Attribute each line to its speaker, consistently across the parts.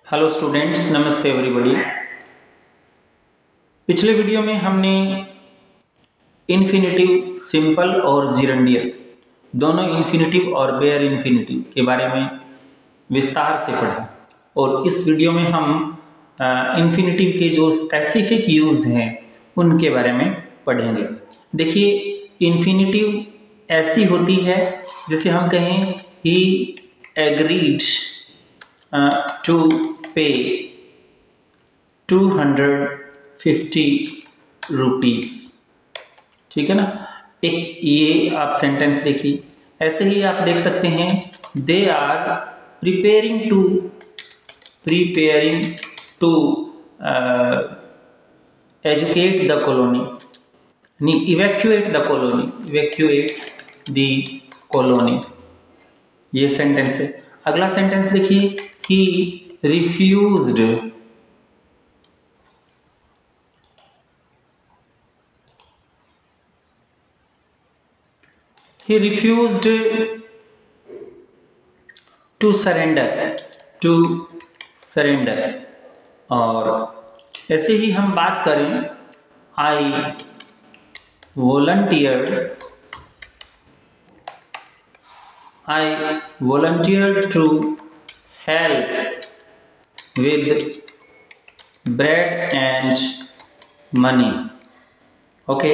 Speaker 1: Hello students, नमस्ते everybody. पिछले video में हमने इन्फिनेटिव सिंपल और जिरंडियल दोनों इन्फिनेटिव और बेयर इन्फिनेटिव के बारे में विस्तार से पढ़ा और इस वीडियो में हम इन्फिनेटिव के जो स्पेसिफिक यूज़ हैं उनके बारे में पढ़ेंगे। देखिए, इन्फिनेटिव ऐसी होती है जैसे हम कहें ही एग्रीड टू पे 250 रुपीज़। ठीक है ना। एक ये आप सेंटेंस देखिए। ऐसे ही आप देख सकते हैं they are preparing to educate the colony, नहीं इवैक्यूएट द कॉलोनी। ये सेंटेंस है। अगला सेंटेंस देखिए, he refused to surrender। और ऐसे ही हम बात करें I volunteered to help with bread and money। Okay,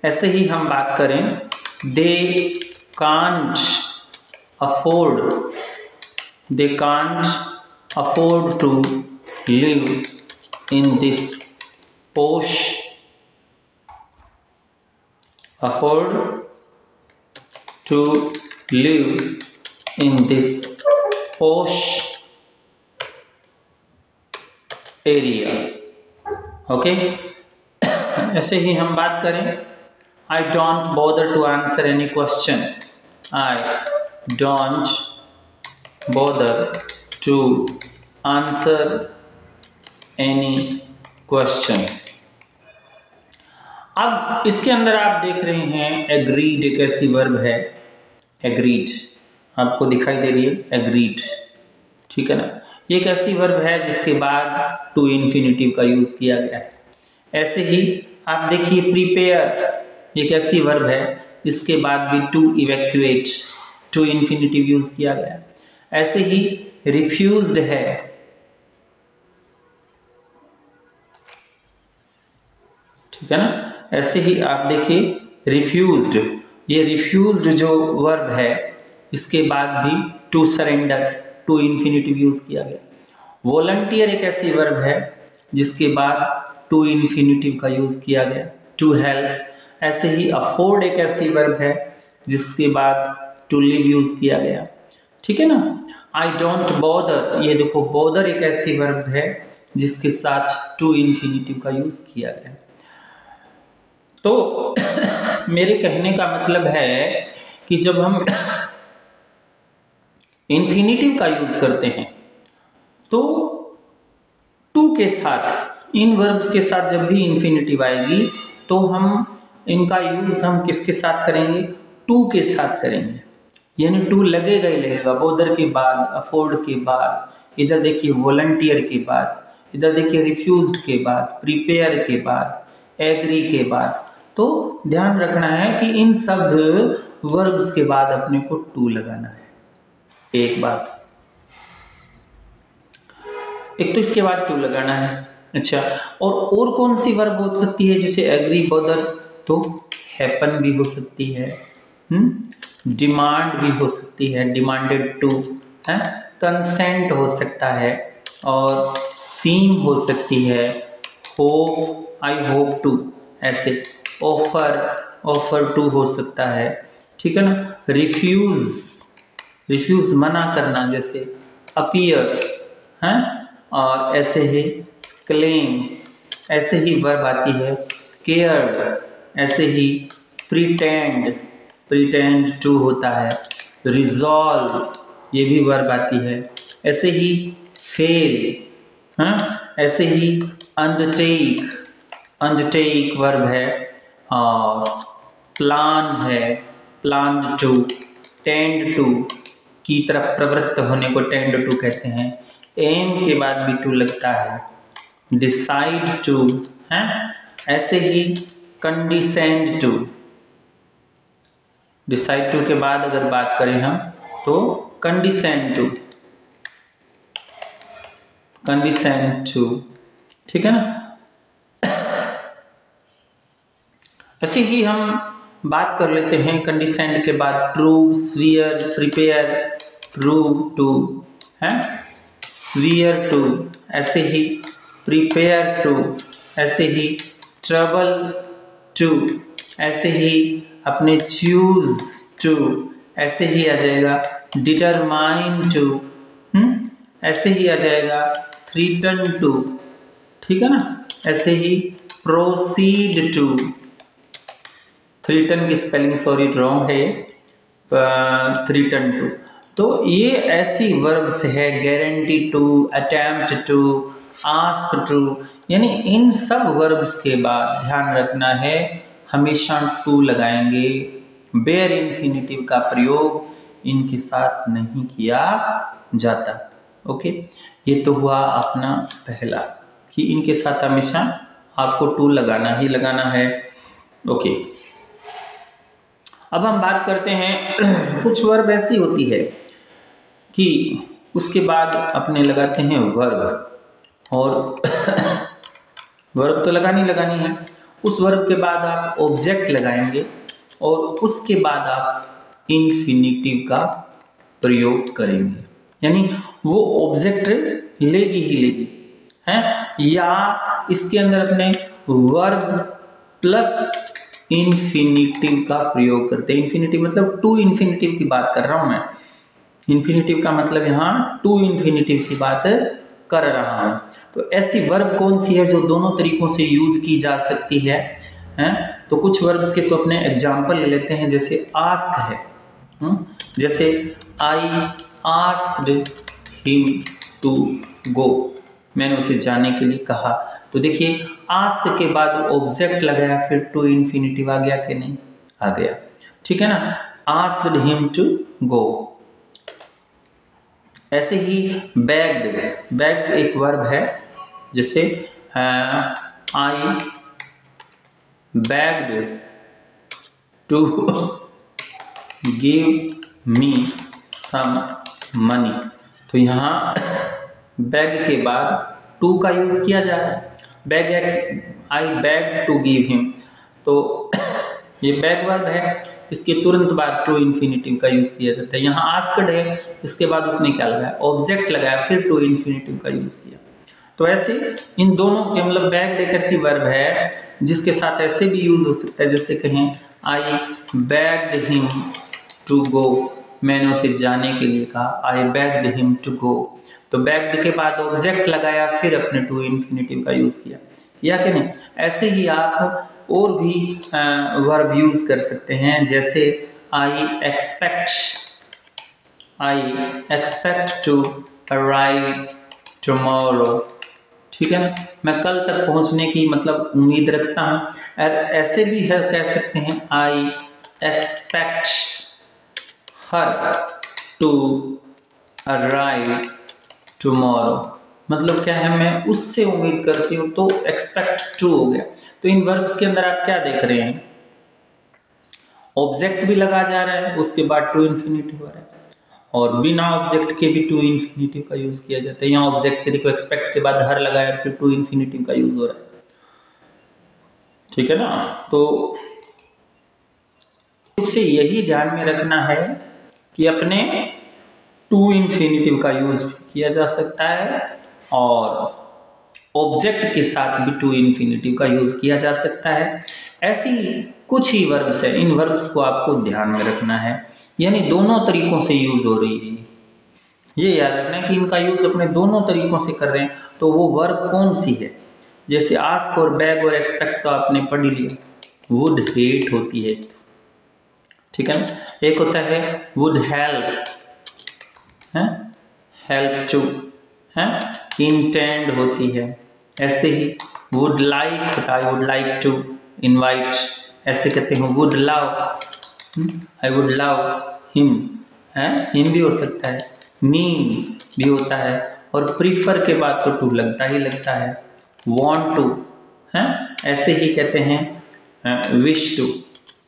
Speaker 1: ऐसे ही हम बात करें they can't afford to live in this posh area. Okay, ऐसे ही हम बात करें I don't bother to answer any question। I don't bother to answer any question। अब इसके अंदर आप देख रहे हैं एग्रीड एक ऐसी वर्ब है। एग्रीड आपको दिखाई दे रही है, एग्रीड। ठीक है ना। ये एक ऐसी वर्ब है जिसके बाद टू इन्फिनेटिव का यूज किया गया है। ऐसे ही आप देखिए प्रिपेयर एक ऐसी वर्ब है, इसके बाद भी to evacuate to infinitive use किया गया है। ऐसे ही रिफ्यूज्ड है, ठीक है ना। ऐसे ही आप देखिए रिफ्यूज्ड, ये रिफ्यूज्ड जो वर्ब है इसके बाद भी to surrender to infinitive use किया गया। वॉलंटियर एक ऐसी वर्ब है जिसके बाद टू इन्फिनेटिव का यूज किया गया, टू हेल्प। ऐसे ही अफोर्ड एक ऐसी वर्ब है जिसके बाद टू लिव यूज किया गया। ठीक है ना। आई डोंट बॉदर, ये देखो बॉदर एक ऐसी वर्ब है जिसके साथ टू इन्फिनेटिव का यूज किया गया। तो मेरे कहने का मतलब है कि जब हम इन्फिनेटिव का यूज करते हैं तो टू के साथ, इन वर्ब्स के साथ जब भी इन्फिनेटिव आएगी तो हम इनका यूज हम किसके साथ करेंगे, टू के साथ करेंगे। यानी टू लगेगा ही लगेगा। बॉदर के बाद, अफोर्ड के बाद, इधर देखिए वॉलंटियर के बाद, इधर देखिए रिफ्यूज्ड के बाद, प्रिपेयर के बाद, एग्री के बाद। तो ध्यान रखना है कि इन सब वर्ब्स के बाद अपने को टू लगाना है। एक बात, एक तो इसके बाद टू लगाना है। अच्छा, और कौन सी वर्ब हो सकती है जैसे एग्री, बॉदर? तो हैपन भी हो सकती है, डिमांड भी हो सकती है, डिमांडेड टू है, कंसेंट हो सकता है, और सीम हो सकती है, होप, आई होप टू, ऐसे ऑफर टू हो सकता है। ठीक है ना। रिफ्यूज मना करना, जैसे अपीयर है, और ऐसे ही क्लेम, ऐसे ही वर्ब आती है केयर्ड, ऐसे ही प्रिटेंड टू होता है, रिजॉल्व ये भी वर्ब आती है। ऐसे ही फेल, हाँ, ऐसे ही अंडरटेक वर्ब है, और प्लान है, प्लान टू, टेंड टू की तरफ प्रवृत्त होने को टेंड टू कहते हैं। एम के बाद भी टू लगता है, डिसाइड टू है, ऐसे ही कंडिसेंड टू, डिसाइड टू के बाद अगर बात करें हम तो कंडिसेंड टू, कंडिसेंड टू, ठीक है ना। ऐसे ही हम बात कर लेते हैं कंडिसेंड के बाद prove, swear, prepare, prove to है, स्वीयर टू, ऐसे ही प्रिपेयर टू, ऐसे ही ट्रबल टू, ऐसे ही अपने चूज टू, ऐसे ही आ जाएगा डिटरमाइन टू, ऐसे ही आ जाएगा थ्रीटन टू, ठीक है ना। ऐसे ही प्रोसीड टू, थ्रीटन की स्पेलिंग सॉरी रॉन्ग है, थ्रीटन टू। तो ये ऐसी वर्ब्स है, guarantee to, attempt to, ask to, यानी इन सब वर्ब्स के बाद ध्यान रखना है हमेशा टू लगाएंगे। बेयर इन्फिनिटिव का प्रयोग इनके साथ नहीं किया जाता। ओके, ये तो हुआ अपना पहला कि इनके साथ हमेशा आपको टू लगाना ही लगाना है। ओके, अब हम बात करते हैं कुछ वर्ब ऐसी होती है कि उसके बाद अपने लगाते हैं वर्ब, और वर्ब तो लगानी है, उस वर्ब के बाद आप ऑब्जेक्ट लगाएंगे और उसके बाद आप इन्फिनिटिव का प्रयोग करेंगे, यानी वो ऑब्जेक्ट लेगी ही लेगी है, या इसके अंदर अपने वर्ब प्लस इन्फिनिटिव का प्रयोग करते हैं। इन्फिनिटिव मतलब टू इन्फिनिटिव की बात कर रहा हूं मैं, इन्फिनिटिव का मतलब यहाँ टू इन्फिनिटिव की बात कर रहा हूं। तो ऐसी वर्ब कौन सी है जो दोनों तरीकों से यूज की जा सकती है, तो कुछ वर्ब्स के तो अपने एग्जाम्पल ले लेते हैं, जैसे आस्क है, जैसे I asked him to go, मैंने उसे जाने के लिए कहा। तो देखिए आस्क के बाद ऑब्जेक्ट लगाया, फिर टू इन्फिनिटिव आ गया कि नहीं, आ गया, ठीक है ना। Asked him to go. ऐसे ही बैग्ड, बैग्ड एक वर्ब है, जैसे I begged to give me some money. तो यहाँ बैग के बाद टू का यूज किया जा रहा है, beg, I beg to give him, तो ये बैग वर्ब है, इसके तुरंत बाद टू इन्फिनिटिव का यूज किया जाता है। यहाँ आस्क्ड है, इसके बाद उसने क्या लगाया, ऑब्जेक्ट लगाया, फिर टू इन्फिनिटिव का यूज किया। तो ऐसे इन दोनों के मतलब बैग्ड एक ऐसी वर्ब है जिसके साथ ऐसे भी यूज हो सकता है, जैसे कहें आई बैग्ड हिम टू गो, मैंने उसे जाने के लिए कहा, आई बैग्ड हिम टू गो। तो बैग्ड के बाद ऑब्जेक्ट लगाया, फिर अपने टू इन्फिनिटिव का यूज किया, या कि नहीं। ऐसे ही आप और भी वर्ब यूज कर सकते हैं, जैसे I expect to arrive tomorrow, ठीक है ना, मैं कल तक पहुंचने की मतलब उम्मीद रखता हूं। और ऐसे भी है, कह सकते हैं I expect her to arrive tomorrow, मतलब क्या है, मैं उससे उम्मीद करती हूँ, तो एक्सपेक्ट टू हो गया। तो इन वर्ब्स के अंदर आप क्या देख रहे हैं, ऑब्जेक्ट भी लगा जा रहा है, उसके बाद टू इन्फिनिटिव हो रहा है, और बिना ऑब्जेक्ट के भी टू इन्फिनिटिव का यूज किया जाता है। यहाँ ऑब्जेक्ट के देखो एक्सपेक्ट के बाद हर लगाया, फिर टू इन्फिनिटिव का यूज हो रहा है, ठीक है ना। तो से यही ध्यान में रखना है कि अपने टू इन्फिनिटिव का यूज भी किया जा सकता है, और ऑब्जेक्ट के साथ भी टू इन्फिनिटिव का यूज किया जा सकता है। ऐसी कुछ ही वर्ब्स है, इन वर्ब्स को आपको ध्यान में रखना है, यानी दोनों तरीकों से यूज हो रही है, ये याद रखना है कि इनका यूज अपने दोनों तरीकों से कर रहे हैं। तो वो वर्ब कौन सी है, जैसे आस्क और बैग और एक्सपेक्ट तो आपने पढ़ लिया, वुड हेट होती है, ठीक है ना। एक होता है वुड हेल्प, हेल्प टू है, इंटेंड होती है। ऐसे ही वुड लाइक होता है, वुड लाइक टू इनवाइट, ऐसे कहते हैं would love, I would love him, him भी हो सकता है, मीन भी होता है, और प्रीफर के बाद तो टू लगता ही लगता है, want to है, ऐसे ही कहते हैं विश टू।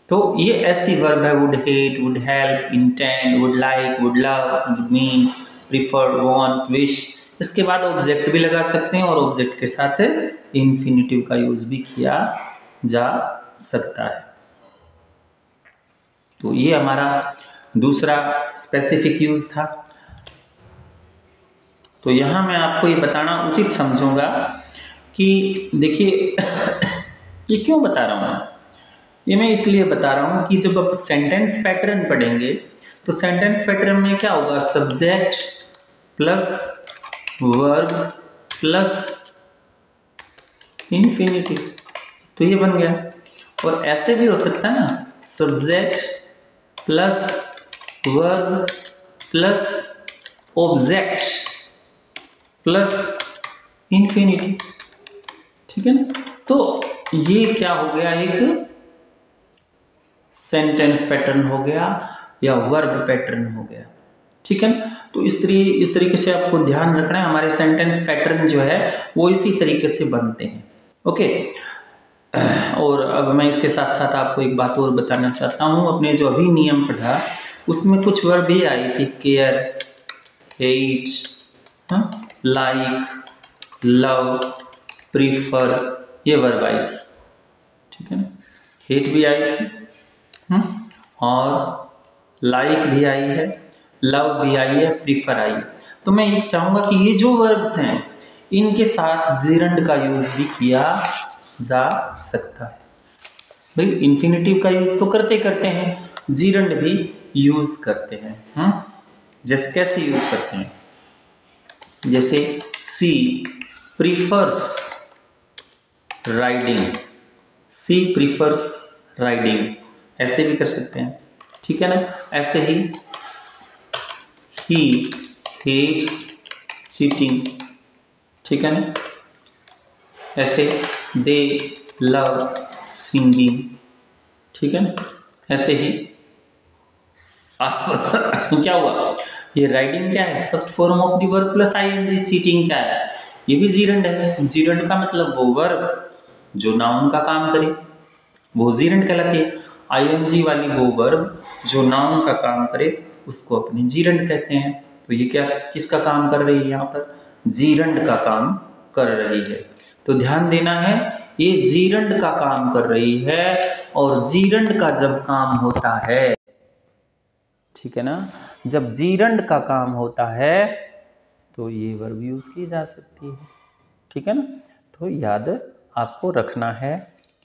Speaker 1: तो ये ऐसी वर्ब है, would hate, would help, intend, would like, would love, would mean, prefer, want, wish. इसके बाद ऑब्जेक्ट भी लगा सकते हैं और ऑब्जेक्ट के साथ इंफिनिटिव का यूज भी किया जा सकता है। तो ये हमारा दूसरा स्पेसिफिक यूज था। तो यहां मैं आपको ये बताना उचित समझूंगा कि देखिए ये क्यों बता रहा हूं, ये मैं इसलिए बता रहा हूं कि जब आप सेंटेंस पैटर्न पढ़ेंगे तो सेंटेंस पैटर्न में क्या होगा, subject plus verb plus infinitive, तो ये बन गया। और ऐसे भी हो सकता है ना, subject plus verb plus object plus infinity, ठीक है ना। तो ये क्या हो गया, एक सेंटेंस पैटर्न हो गया या वर्ब पैटर्न हो गया, ठीक है ना। तो इस तरीके से आपको ध्यान रखना है, हमारे सेंटेंस पैटर्न जो है वो इसी तरीके से बनते हैं। ओके, और अब मैं इसके साथ साथ आपको एक बात और बताना चाहता हूँ। अपने जो अभी नियम पढ़ा उसमें कुछ वर्ब भी आई थी, care, hate, like, love, prefer, ये वर्ब आई थी, ठीक है ना। हेट भी आई थी और लाइक भी आई है, लव भी आई है, प्रीफर आई है। तो मैं ये चाहूंगा कि ये जो वर्ब्स हैं इनके साथ जीरंड का यूज भी किया जा सकता है। भाई इंफिनिटिव का यूज तो करते करते हैं, जीरंड भी यूज करते हैं। जैसे कैसे यूज करते हैं, जैसे सी प्रीफर्स राइडिंग, सी प्रीफर्स राइडिंग, ऐसे भी कर सकते हैं, ठीक है ना। ऐसे ही he hates cheating, ठीक है ना। ऐसे they love singing, ठीक है ना। ऐसे ही आप क्या हुआ, ये राइडिंग क्या है, first form of the verb plus ING, cheating क्या है, ये भी जीरंड है। जीरंड का मतलब वो वर्ब जो नाउन का काम करे वो जीरंड कहलाती है। आईएनजी वाली वो वर्ब जो नाउन का काम करे उसको अपने जीरंड कहते हैं। तो ये क्या किसका काम कर रही है, यहाँ पर जीरंड का काम कर रही है। तो ध्यान देना है, ये जीरंड का काम कर रही है और जीरंड का जब काम होता है, ठीक है ना, जब जीरंड का काम होता है तो ये वर्ब यूज की जा सकती है, ठीक है ना। तो याद आपको रखना है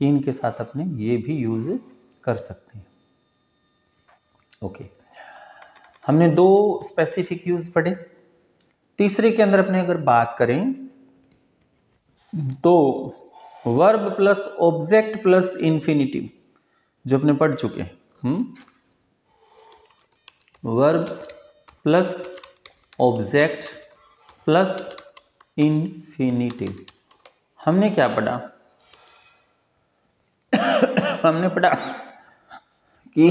Speaker 1: कि इनके साथ अपने ये भी यूज कर सकते हैं। ओके, हमने दो स्पेसिफिक यूज पढ़े। तीसरे के अंदर अपने अगर बात करें तो verb plus object plus infinitive जो अपने पढ़ चुके हैं। Verb plus object plus infinitive, हमने क्या पढ़ा हमने पढ़ा कि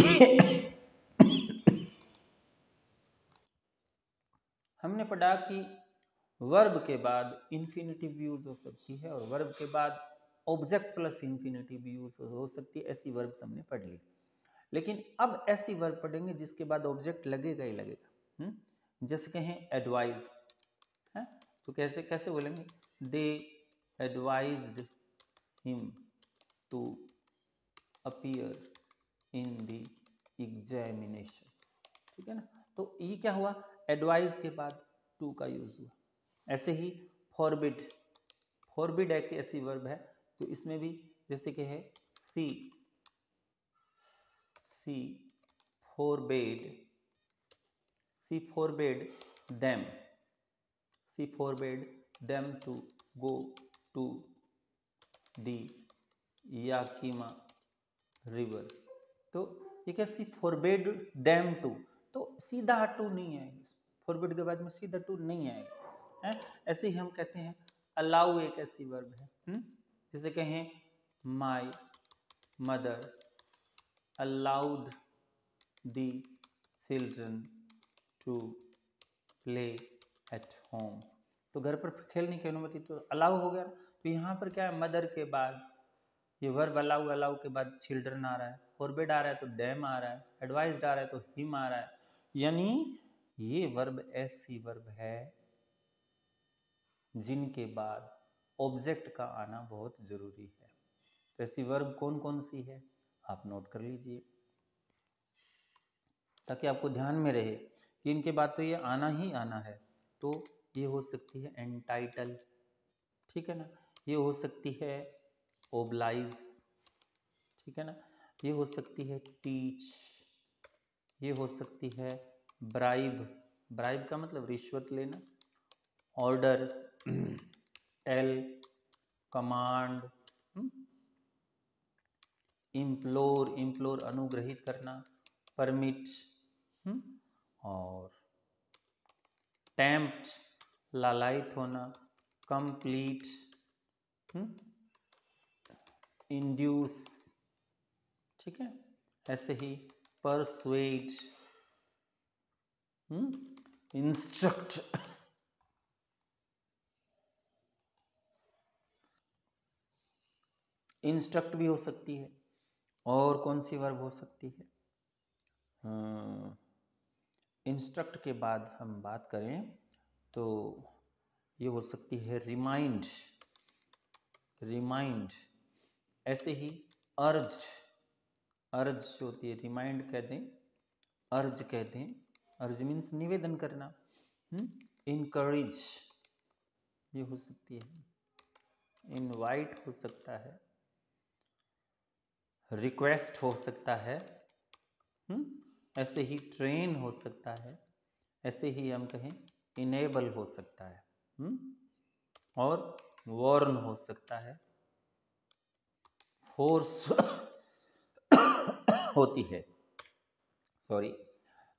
Speaker 1: हमने पढ़ा कि वर्ब के बाद इंफिनिटिव यूज हो सकती है और वर्ब के बाद ऑब्जेक्ट प्लस इंफिनिटिव यूज हो सकती है, ऐसी वर्ब हमने पढ़ ली। लेकिन अब ऐसी वर्ब पढ़ेंगे जिसके बाद ऑब्जेक्ट लगेगा ही लगेगा। जैसे कहें एडवाइज है, तो कैसे कैसे बोलेंगे, they advised him to appear in the examination, ठीक है ना। तो ये क्या हुआ, एडवाइज के बाद टू का यूज हुआ। ऐसे ही फॉरबिड, फॉरबिड एक ऐसी वर्ब है तो इसमें भी जैसे कि है सी forbade, she forbade them, she forbade them to go to the Yakima river। तो ये क्या, सी forbade them to, तो सीधा टू नहीं आएगा, forbid के बाद में सीधा टू नहीं आएगा है। ऐसे ही हम कहते हैं allow, एक ऐसी वर्ब है जैसे कहें my mother allowed the children to play at home, तो घर पर खेलने की अनुमति तो अलाउ हो गया। तो यहाँ पर क्या है, मदर के बाद ये वर्ब अलाउ, अलाउ के बाद चिल्ड्रन आ रहा है, फॉरबिड आ रहा है तो देम आ रहा है, एडवाइज्ड आ रहा है तो हिम आ रहा है। यानी ये वर्ब ऐसी वर्ब है जिनके बाद ऑब्जेक्ट का आना बहुत जरूरी है। तो ऐसी वर्ब कौन कौन सी है आप नोट कर लीजिए, ताकि आपको ध्यान में रहे कि इनके बाद तो ये आना ही आना है। तो ये हो सकती है एंटाइटल, ठीक है ना, ये हो सकती है ओब्लाइज, ठीक है ना, ये हो सकती है टीच, ये हो सकती है ब्राइब, ब्राइब का मतलब रिश्वत लेना, order, tell, command, implore, implore अनुग्रहित करना, परमिट, और टेम्प्ट लालायित होना, कंप्लीट, इंड्यूस, ठीक है। ऐसे ही परसुएड, इंस्ट्रक्ट, इंस्ट्रक्ट भी हो सकती है। और कौन सी वर्ब हो सकती है, इंस्ट्रक्ट के बाद हम बात करें तो ये हो सकती है रिमाइंड, रिमाइंड। ऐसे ही अर्ज्ड, अर्ज जो होती है, रिमाइंड कहते हैं, अर्ज कहते हैं, अर्ज मीन्स निवेदन करना। इनकरेज ये हो सकती है, इनवाइट हो सकता है, रिक्वेस्ट हो सकता है, ऐसे ही ट्रेन हो सकता है, ऐसे ही हम कहें इनेबल हो सकता है, और वॉर्न हो सकता है, फोर्स होती है, सॉरी।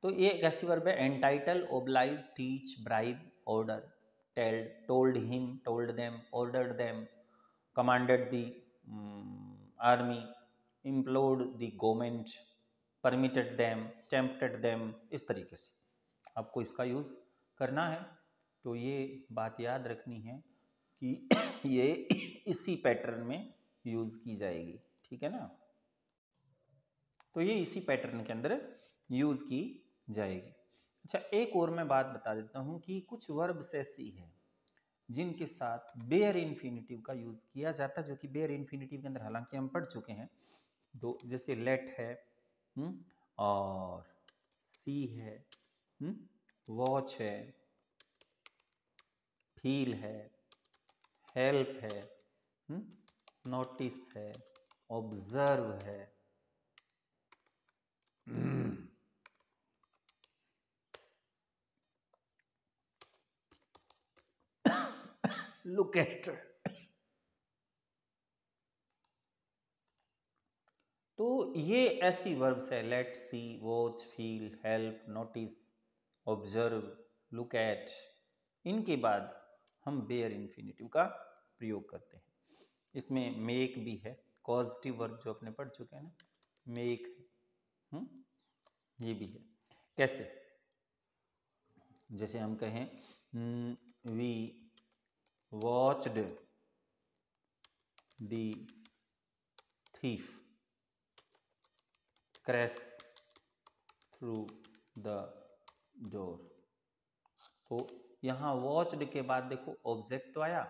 Speaker 1: तो ये एक ऐसी वर्ब है, entitle, oblige, teach, bribe, order, tell, told him, told them, ordered them, commanded the army, implored the government, permitted them, tempted them, इस तरीके से आपको इसका यूज़ करना है। तो ये बात याद रखनी है कि ये इसी पैटर्न में यूज़ की जाएगी, ठीक है ना। तो ये इसी पैटर्न के अंदर यूज़ की जाएगी। अच्छा, एक और मैं बात बता देता हूँ कि कुछ वर्ब्स ऐसी हैं जिनके साथ बेयर इन्फिनिटिव का यूज़ किया जाता है, जो कि बेयर इन्फिनिटिव के अंदर हालांकि हम पढ़ चुके हैं। दो, जैसे लेट है, और सी है, वॉच है, फील है, हेल्प है, नोटिस है, ऑब्जर्व है, लुक एट। तो ये ऐसी वर्ब्स है, let, see, watch, feel, help, notice, observe, look at. इनके बाद हम बेयर इन्फिनिटिव का प्रयोग करते हैं। इसमें मेक भी है, कॉजेटिव वर्ब जो अपने पढ़ चुके हैं ना, मेक है, ये भी है। कैसे, जैसे हम कहें we watched the thief crash through the door. तो यहाँ वॉच्ड के बाद देखो ऑब्जेक्ट तो आया,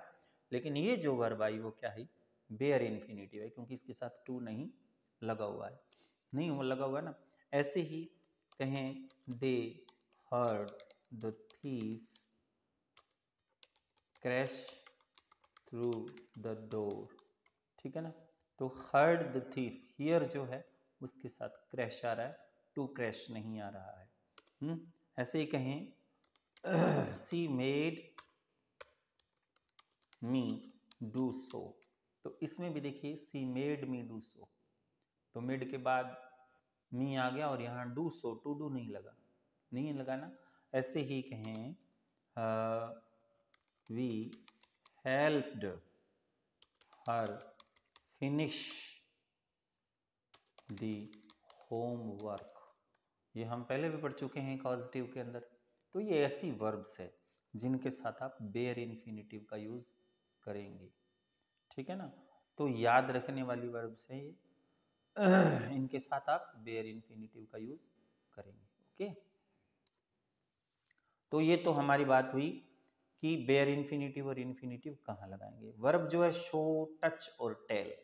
Speaker 1: लेकिन ये जो वर्ब आई वो क्या है, बेयर इन्फिनिटिव है, क्योंकि इसके साथ टू नहीं लगा हुआ है, नहीं वो लगा हुआ है ना। ऐसे ही कहें दे heard the thief crash through the door, ठीक है ना। तो हर्ड द थीफ, हियर जो है उसके साथ क्रैश आ रहा है, टू क्रैश नहीं आ रहा है। ऐसे ही कहें सी मेड मी डू सो, तो इसमें भी देखिए सी मेड मी डू सो, तो मेड के बाद मी आ गया और यहाँ डू सो, टू डू नहीं लगा, नहीं लगा ना। ऐसे ही कहें we helped her finish the homework, ये हम पहले भी पढ़ चुके हैं पॉजिटिव के अंदर। तो ये ऐसी वर्ब्स है जिनके साथ आप बेयर इन्फिनिटिव का यूज करेंगे, ठीक है ना। तो याद रखने वाली वर्ब्स है ये, इनके साथ आप बेयर इन्फिनिटिव का यूज करेंगे। ओके, तो ये तो हमारी बात हुई कि बेयर इन्फिनिटिव और इन्फिनिटिव कहाँ लगाएंगे। वर्ब जो है शो, टच और टेल,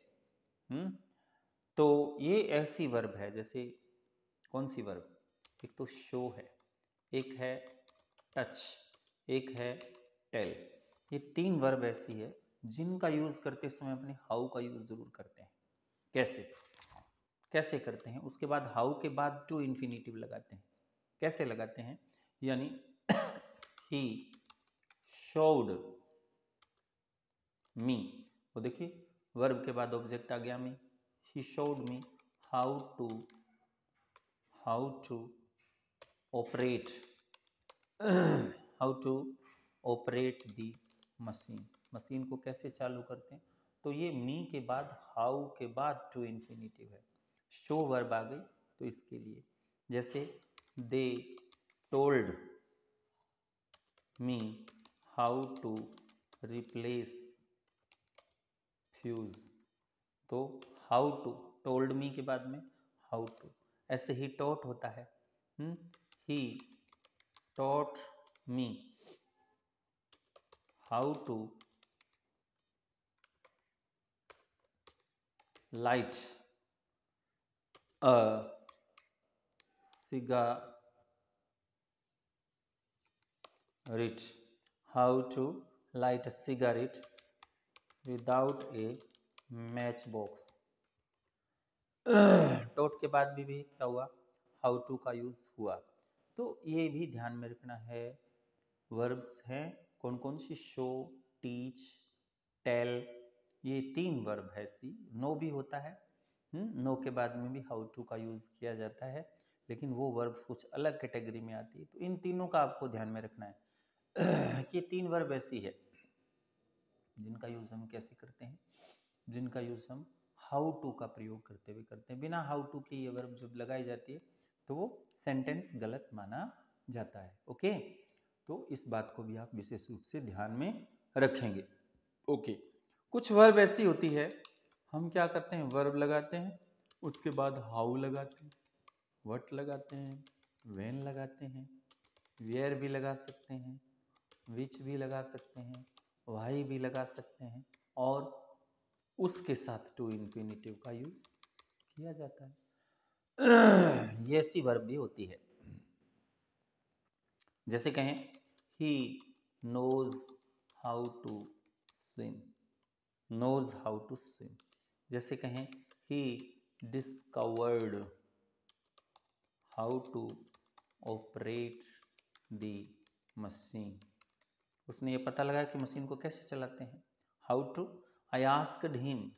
Speaker 1: तो ये ऐसी वर्ब है, जैसे कौन सी वर्ब, एक तो शो है, एक है टच, एक है टेल। ये तीन वर्ब ऐसी है जिनका यूज करते समय अपने हाउ का यूज जरूर करते हैं। कैसे कैसे करते हैं, उसके बाद हाउ के बाद टू इन्फिनिटिव लगाते हैं। कैसे लगाते हैं, यानी ही शोड मी, वो देखिए वर्ब के बाद ऑब्जेक्ट आ गया me, he showed me how to operate how to operate the machine, machine को कैसे चालू करते हैं। तो ये मी के बाद हाउ के बाद टू इन्फिनिटिव है, शो वर्ब आ गई तो इसके लिए, जैसे they told me how to replace fuse, तो हाउ टू, टोल्ड मी के बाद में हाउ टू। ऐसे ही टॉट होता है, he taught me how to light a cigarette, how to light a cigarette without a matchbox। टोट के बाद भी क्या हुआ, हाउ टू का यूज हुआ। तो ये भी ध्यान में रखना है, वर्ब्स हैं कौन कौन सी, शो, टीच, टेल, ये तीन वर्ब है। सी नो भी होता है, नो के बाद में भी हाउ टू का यूज किया जाता है, लेकिन वो वर्ब्स कुछ अलग कैटेगरी में आती है। तो इन तीनों का आपको ध्यान में रखना है कि तीन वर्ब ऐसी है जिनका यूज हम कैसे करते हैं, जिनका यूज हम हाउ टू का प्रयोग करते हुए करते हैं। बिना हाउ टू की ये वर्ब जब लगाई जाती है तो वो सेंटेंस गलत माना जाता है। ओके, तो इस बात को भी आप विशेष रूप से ध्यान में रखेंगे। ओके, कुछ वर्ब ऐसी होती है हम क्या करते हैं, वर्ब लगाते हैं, उसके बाद हाउ लगाते हैं, व्हाट लगाते हैं, व्हेन लगाते हैं, वेयर भी लगा सकते हैं, विच भी लगा सकते हैं, वाई भी लगा सकते हैं, और उसके साथ टू इन्फिनिटिव का यूज किया जाता है। ये ऐसी वर्ब भी होती है, जैसे कहें he knows how to swim, knows how to swim. जैसे कहें he discovered how to operate the machine, उसने ये पता लगाया कि मशीन को कैसे चलाते हैं। How to, I asked him,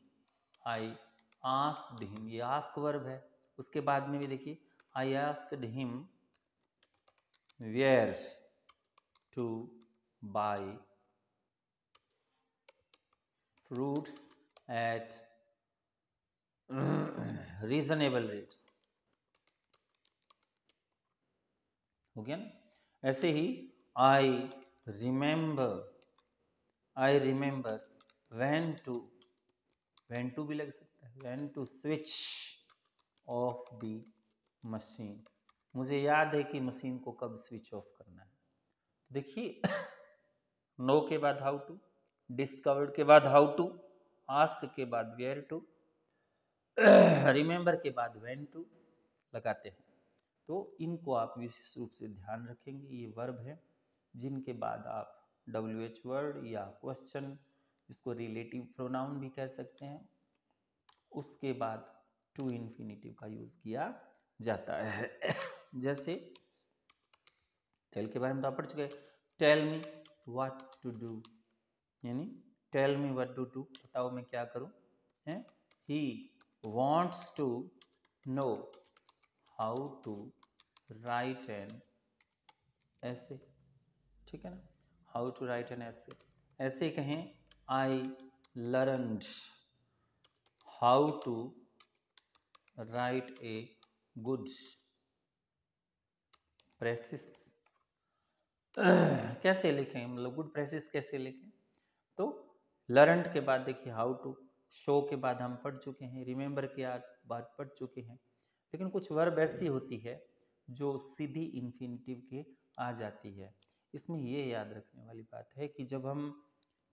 Speaker 1: I asked him, ये आस्क वर्ब है। उसके बाद में भी देखिए I asked him where to buy fruits at reasonable rates, हो गया ना। ऐसे ही आई रिमेंबर व्हेन टू भी लग सकता है, when to switch off the machine, मुझे याद है कि मशीन को कब स्विच ऑफ करना है। देखिए नो के बाद हाउ टू, डिस्कवर्ड के बाद हाउ टू, आस्क के बाद वेयर टू, रिमेंबर के बाद व्हेन टू लगाते हैं। तो इनको आप विशेष रूप से ध्यान रखेंगे। ये वर्ब है जिनके बाद आप WH वर्ड या क्वेश्चन, जिसको रिलेटिव प्रोनाउन भी कह सकते हैं, उसके बाद टू इन्फिनिटिव का यूज किया जाता है। जैसे टेल के बारे में तो आप पढ़ चुके, tell me what to do, यानी tell me what to do, बताओ मैं क्या करूं, है। He wants to know how to write an essay, ठीक है ना, हाउ टू राइट एन ऐसे। ऐसे कहें I learned how to write a good precis कैसे लिखें, मतलब गुड प्रैक्टिस कैसे लिखें? तो लर्नड के बाद देखिए हाउ टू, शो के बाद हम पढ़ चुके हैं, रिमेंबर के बाद पढ़ चुके हैं। लेकिन कुछ वर्ब ऐसी होती है जो सीधी इन्फिनिटिव के आ जाती है। इसमें ये याद रखने वाली बात है कि जब हम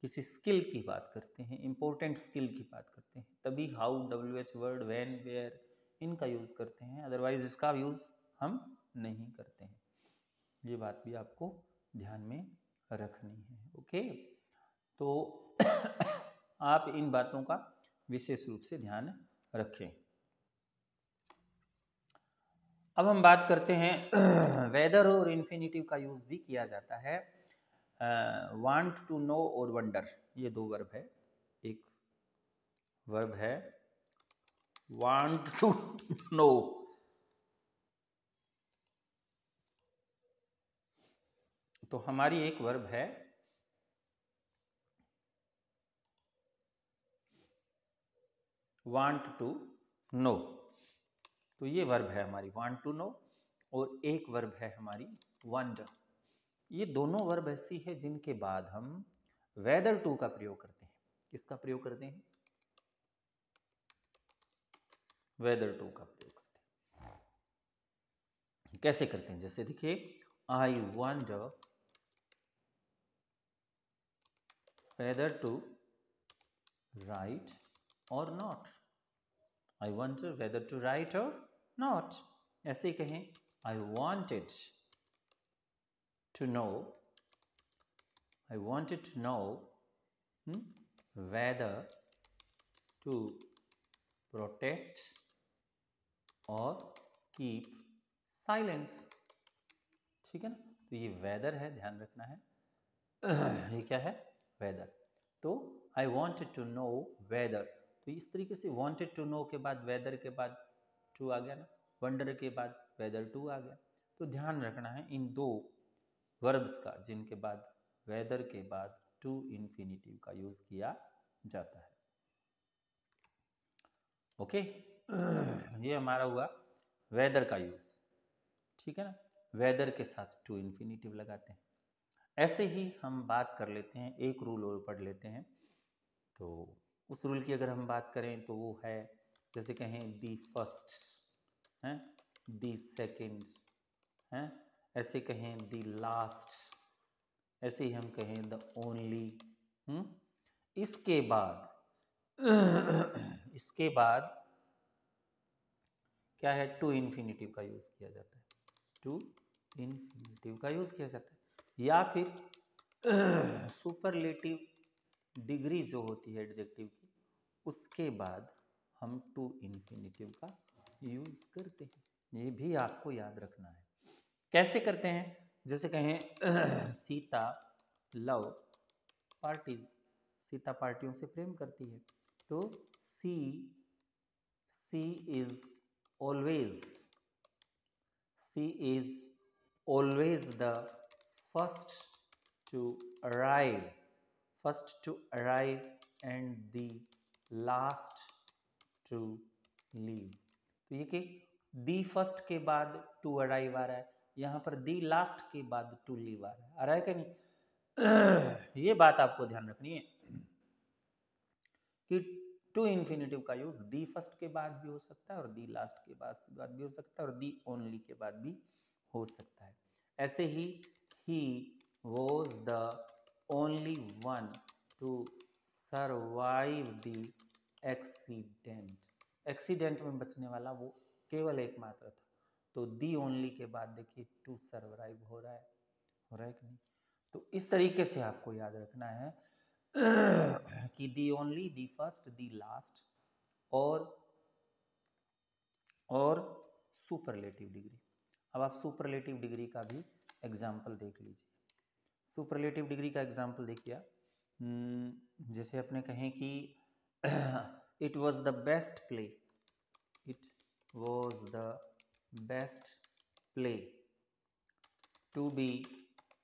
Speaker 1: किसी स्किल की बात करते हैं, इंपॉर्टेंट स्किल की बात करते हैं, तभी how, WH word, when, where इनका यूज़ करते हैं, अदरवाइज इसका यूज़ हम नहीं करते हैं। ये बात भी आपको ध्यान में रखनी है। ओके, तो आप इन बातों का विशेष रूप से ध्यान रखें। अब हम बात करते हैं वेदर और इन्फिनिटिव का यूज भी किया जाता है। वांट टू नो और वंडर, ये दो वर्ब है। एक वर्ब है वांट टू नो, तो हमारी एक वर्ब है वांट टू नो, तो ये वर्ब है हमारी वांट टू नो, और एक वर्ब है हमारी वंडर। ये दोनों वर्ब ऐसी है जिनके बाद हम वेदर टू का प्रयोग करते हैं। किसका प्रयोग करते हैं? वेदर टू का प्रयोग करते हैं। कैसे करते हैं? जैसे देखिए, I wonder whether to write or not. I wonder whether to write or not. ऐसे ही कहें, I wanted to know, I wanted to know whether to protest or keep silence. ठीक है ना? तो ये वेदर है, ध्यान रखना है। ये क्या है? वेदर। तो I wanted to know whether, तो इस तरीके से वॉन्टेड टू नो के बाद वेदर के बाद टू आ गया ना, वंडर के बाद वेदर टू आ गया। तो ध्यान रखना है इन दो वर्ब्स का जिनके बाद वेदर के बाद टू इन्फिनिटिव का यूज किया जाता है। ओके, ये हमारा हुआ वेदर का यूज। ठीक है ना? वेदर के साथ टू इन्फिनिटिव लगाते हैं। ऐसे ही हम बात कर लेते हैं, एक रूल और पढ़ लेते हैं। तो उस रूल की अगर हम बात करें तो वो है, जैसे कहें दी फर्स्ट हैं, दी सेकंड हैं, ऐसे कहें दी लास्ट, ऐसे ही हम कहें द ओनली। इसके बाद इसके बाद क्या है? टू इन्फिनिटिव का यूज किया जाता है। टू इन्फिनिटिव का यूज किया जाता है, या फिर सुपरलेटिव डिग्री जो होती है एडजेक्टिव की, उसके बाद हम टू इन्फिनिटिव का यूज करते हैं। ये भी आपको याद रखना है। कैसे करते हैं? जैसे कहें सीता लव पार्टीज, सीता पार्टियों से प्रेम करती है, तो she is always, she is always the first to arrive, first to arrive and the last to leave. तो ये कि दी फर्स्ट के बाद टू अराइव आ रहा है, यहां पर दी लास्ट के बाद टू लीव आ रहा है कि नहीं? ये बात आपको ध्यान रखनी है कि टू इन्फिनिटिव का यूज दी फर्स्ट के बाद भी हो सकता है, और दी लास्ट के बाद भी हो सकता है, और दी ओनली के बाद भी हो सकता है। ऐसे he was the only one two survive the accident. Accident में बचने वाला वो केवल एकमात्र था। तो दी ओनली के बाद देखिए टू सर्वाइव हो रहा है कि नहीं? तो इस तरीके से आपको याद रखना है कि the only, the first, the last और सुपरलेटिव डिग्री। अब आप सुपरलेटिव डिग्री का भी एग्जाम्पल देख लीजिए। सुपरलेटिव डिग्री का एग्जाम्पल देखिए, जैसे अपने कहें कि it was the best play, it was the best play to be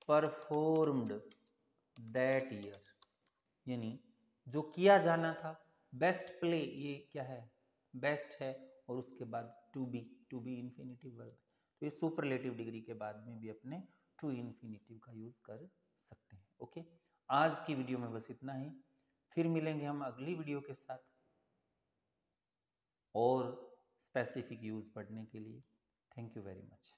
Speaker 1: performed that year. यानी जो किया जाना था, बेस्ट प्ले, ये क्या है? बेस्ट है, और उसके बाद टू बी इन्फिनिटिव वर्ब। तो ये सुपरलेटिव डिग्री के बाद में भी अपने टू इन्फिनिटिव का यूज़ कर सकते हैं। ओके, आज की वीडियो में बस इतना ही, फिर मिलेंगे हम अगली वीडियो के साथ और स्पेसिफिक यूज़ पढ़ने के लिए। Thank you very much.